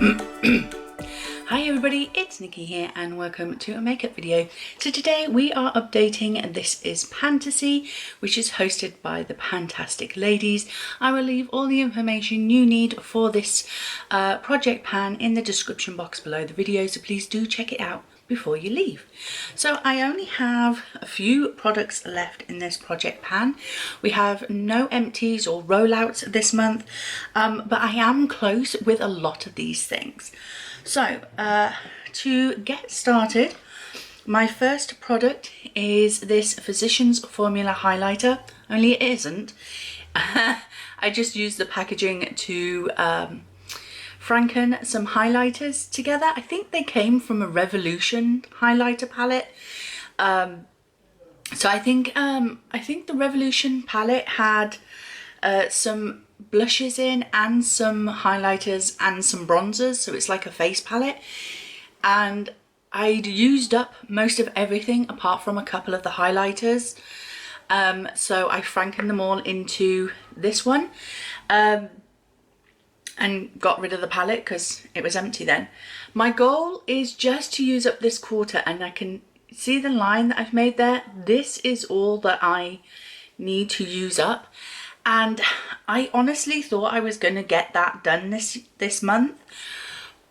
Hi everybody, it's Nikki here and welcome to a makeup video. So today we are updating This Is Pantasy, which is hosted by the Fantastic Ladies. I will leave all the information you need for this project pan in the description box below the video, so please do check it out before you leave. So I only have a few products left in this project pan. We have no empties or rollouts this month, but I am close with a lot of these things. So to get started, my first product is this Physicians Formula highlighter, only it isn't. I just used the packaging to franken some highlighters together. I think they came from a Revolution highlighter palette. So I think the Revolution palette had some blushes in and some highlighters and some bronzers, so it's like a face palette, and I'd used up most of everything apart from a couple of the highlighters, so I frankened them all into this one and got rid of the palette because it was empty then. My goal is just to use up this quarter, and I can see the line that I've made there. This is all that I need to use up, and I honestly thought I was going to get that done this month,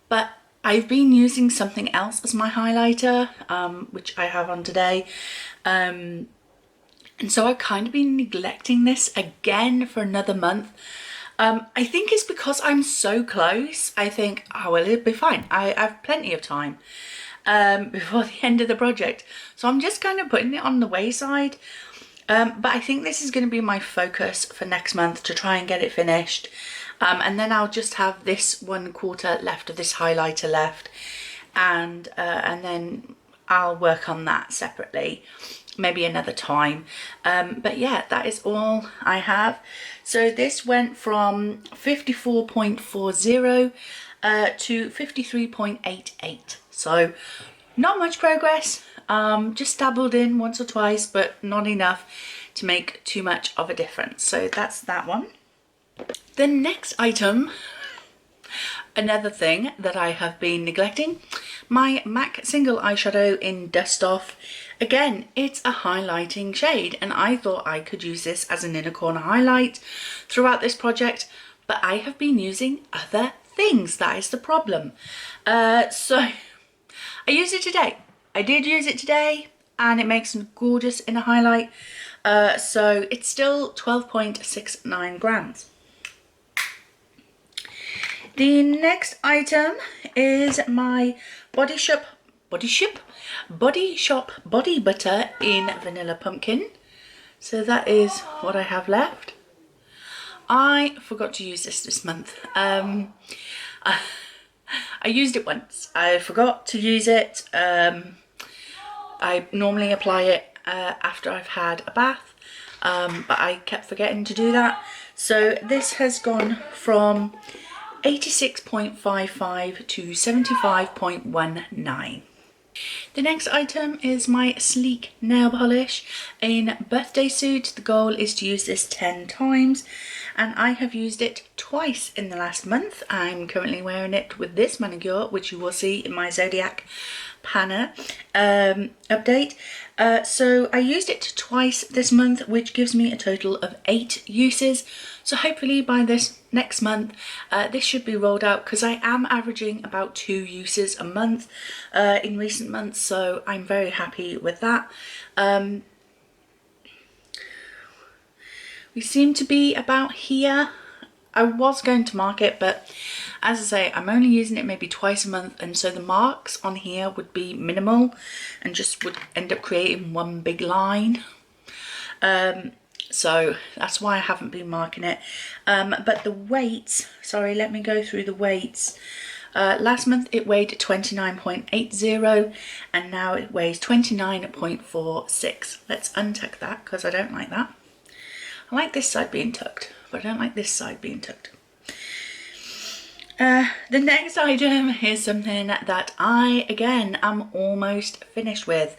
but I've been using something else as my highlighter, which I have on today, and so I've kind of been neglecting this again for another month. I think it's because I'm so close. I think, oh well, it'll be fine. I have plenty of time before the end of the project, so I'm just kind of putting it on the wayside. But I think this is going to be my focus for next month, to try and get it finished. And then I'll just have this 1/4 left of this highlighter left. And then I'll work on that separately, maybe another time. But yeah, that is all I have. So this went from 54.40 to 53.88. So not much progress. Just dabbled in once or twice, but not enough to make too much of a difference. So that's that one. The next item, another thing that I have been neglecting, my MAC single eyeshadow in Dust Off. Again, it's a highlighting shade, and I thought I could use this as an inner corner highlight throughout this project, but I have been using other things. That is the problem. So I used it today. I did use it today, and it makes a gorgeous inner highlight. So it's still 12.69 grams. The next item is my Body Shop Body Butter in Vanilla Pumpkin. So that is what I have left. I forgot to use this month. I used it once. I forgot to use it. I normally apply it after I've had a bath, but I kept forgetting to do that. So this has gone from 86.55 to 75.19. The next item is my sleek nail polish in Birthday Suit. The goal is to use this 10 times, and I have used it twice in the last month. I'm currently wearing it with this manicure, which you will see in my Zodiac Panna update. So I used it twice this month, which gives me a total of 8 uses. So hopefully by this next month, this should be rolled out, because I am averaging about 2 uses a month in recent months, so I'm very happy with that. We seem to be about here. I was going to mark it, but as I say, I'm only using it maybe twice a month, and so the marks on here would be minimal and just would end up creating one big line. So that's why I haven't been marking it. But the weights, sorry, let me go through the weights. Last month it weighed 29.80 and now it weighs 29.46. Let's untuck that, because I don't like that. I like this side being tucked, but I don't like this side being tucked. The next item is something that I, again, am almost finished with.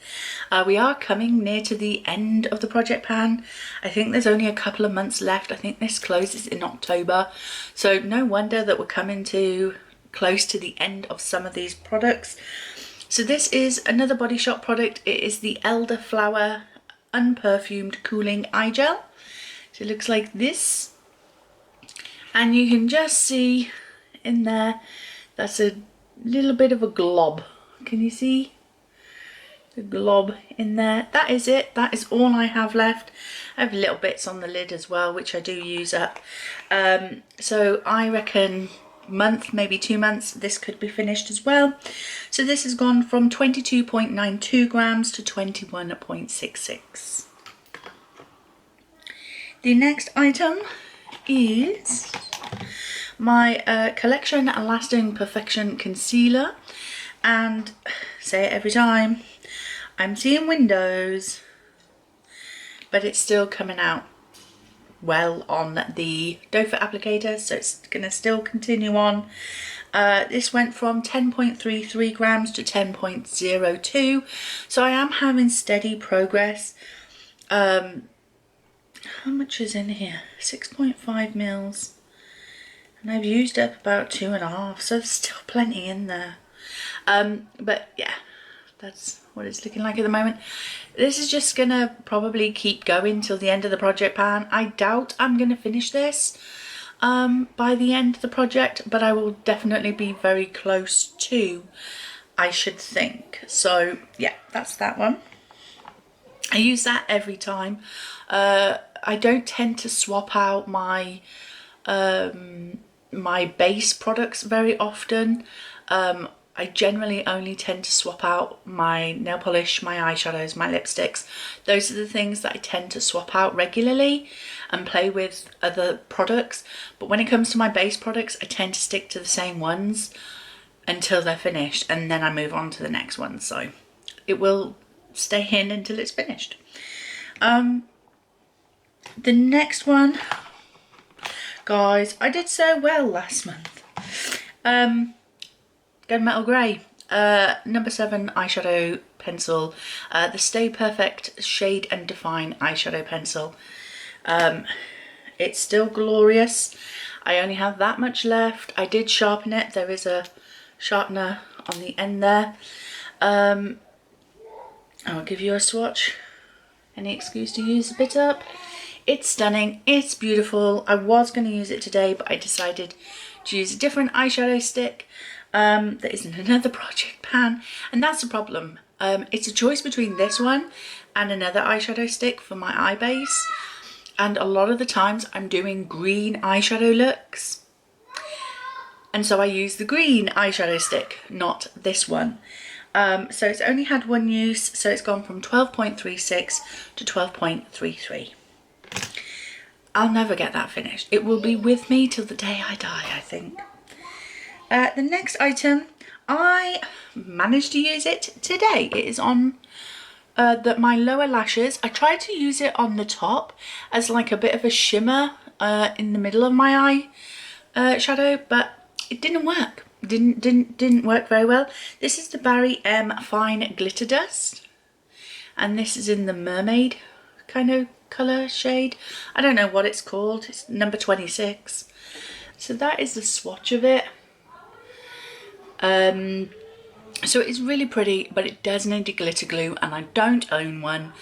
We are coming near to the end of the project pan. I think there's only a couple of months left. I think this closes in October. So no wonder that we're coming to close to the end of some of these products. So this is another Body Shop product. It is the Elderflower Unperfumed Cooling Eye Gel. So it looks like this. And you can just see in there, that's a little bit of a glob. Can you see the glob in there? That is it. That is all I have left. I have little bits on the lid as well, which I do use up. So I reckon month, maybe 2 months, this could be finished as well. So this has gone from 22.92 grams to 21.66. The next item is my Collection Lasting Perfection Concealer, and say it every time, I'm seeing windows, but it's still coming out well on the doe foot applicator, so it's gonna still continue on. This went from 10.33 grams to 10.02, so I am having steady progress. How much is in here? 6.5 mils, and I've used up about 2.5, so there's still plenty in there. But yeah, that's what it's looking like at the moment. This is just gonna probably keep going till the end of the project pan. I doubt I'm gonna finish this by the end of the project, but I will definitely be very close to, I should think. So yeah, that's that one. I use that every time. I don't tend to swap out my my base products very often. I generally only tend to swap out my nail polish, my eyeshadows, my lipsticks. Those are the things that I tend to swap out regularly and play with other products. But when it comes to my base products, I tend to stick to the same ones until they're finished, and then I move on to the next one. So it will stay in until it's finished. The next one, guys, I did so well last month. Gunmetal Grey, number 7 eyeshadow pencil, the Stay Perfect Shade and Define eyeshadow pencil. It's still glorious. I only have that much left. I did sharpen it. There is a sharpener on the end there. I'll give you a swatch. Any excuse to use a bit up. It's stunning. It's beautiful. I was going to use it today, but I decided to use a different eyeshadow stick. That isn't another project pan, and that's the problem. It's a choice between this one and another eyeshadow stick for my eye base, and a lot of the times I'm doing green eyeshadow looks, and so I use the green eyeshadow stick, not this one. So it's only had one use, so it's gone from 12.36 to 12.33. I'll never get that finished. It will be with me till the day I die, I think. The next item, I managed to use it today. It is on my lower lashes. I tried to use it on the top as like a bit of a shimmer in the middle of my eye shadow, but it didn't work. Didn't work very well. This is the Barry M Fine Glitter Dust, and this is in the mermaid kind of colour shade. I don't know what it's called. It's number 26. So that is the swatch of it. So it's really pretty, but it does need a glitter glue, and I don't own one.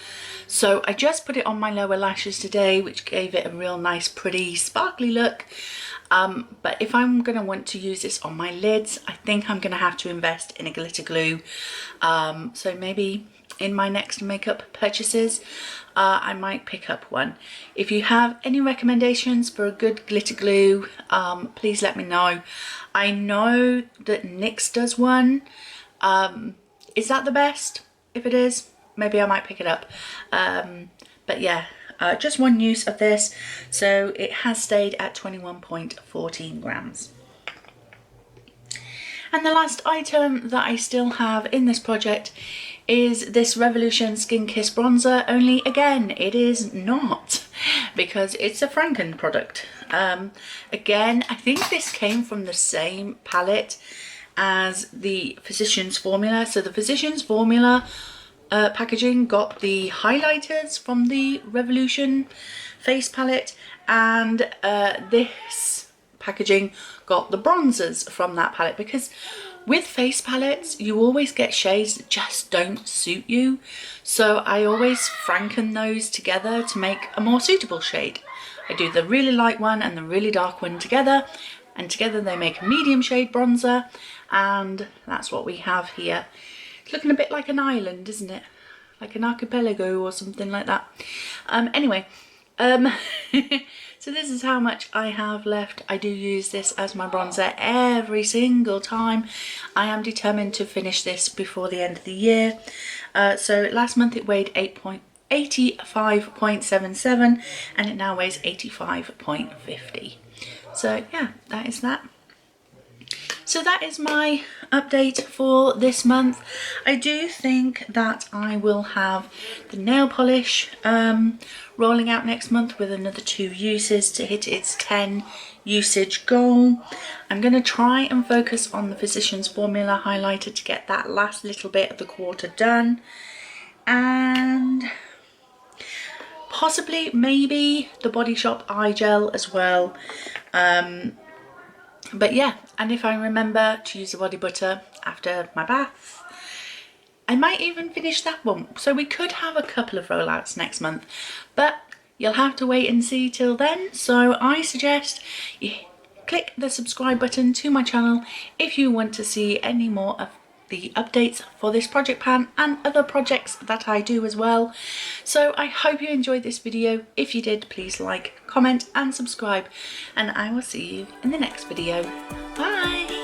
So I just put it on my lower lashes today, which gave it a real nice, pretty, sparkly look. But if I'm going to want to use this on my lids, I think I'm going to have to invest in a glitter glue. So maybe in my next makeup purchases, I might pick up one. If you have any recommendations for a good glitter glue, please let me know. I know that NYX does one. Is that the best? If it is, maybe I might pick it up. But yeah, just one use of this. So it has stayed at 21.14 grams. And the last item that I still have in this project is this Revolution Skin Kiss bronzer, only again it is not, because it's a Franken product. Again, I think this came from the same palette as the Physicians Formula. So the Physicians Formula packaging got the highlighters from the Revolution face palette, and this packaging got the bronzers from that palette, because with face palettes you always get shades that just don't suit you, so I always franken those together to make a more suitable shade. I do the really light one and the really dark one together, and together they make a medium shade bronzer, and that's what we have here. It's looking a bit like an island, isn't it? Like an archipelago or something like that. Anyway, so this is how much I have left. I do use this as my bronzer every single time. I am determined to finish this before the end of the year. So last month it weighed 85.77 and it now weighs 85.50. So yeah, that is that. So that is my update for this month. I do think that I will have the nail polish rolling out next month with another 2 uses to hit its 10 usage goal. I'm going to try and focus on the Physicians Formula highlighter to get that last little bit of the quarter done. And possibly maybe the Body Shop eye gel as well. But yeah, and if I remember to use the body butter after my bath, I might even finish that one. So we could have a couple of rollouts next month, but you'll have to wait and see till then. So I suggest you click the subscribe button to my channel if you want to see any more of the updates for this project pan and other projects that I do as well. So I hope you enjoyed this video. If you did, please like, comment and subscribe, and I will see you in the next video. Bye!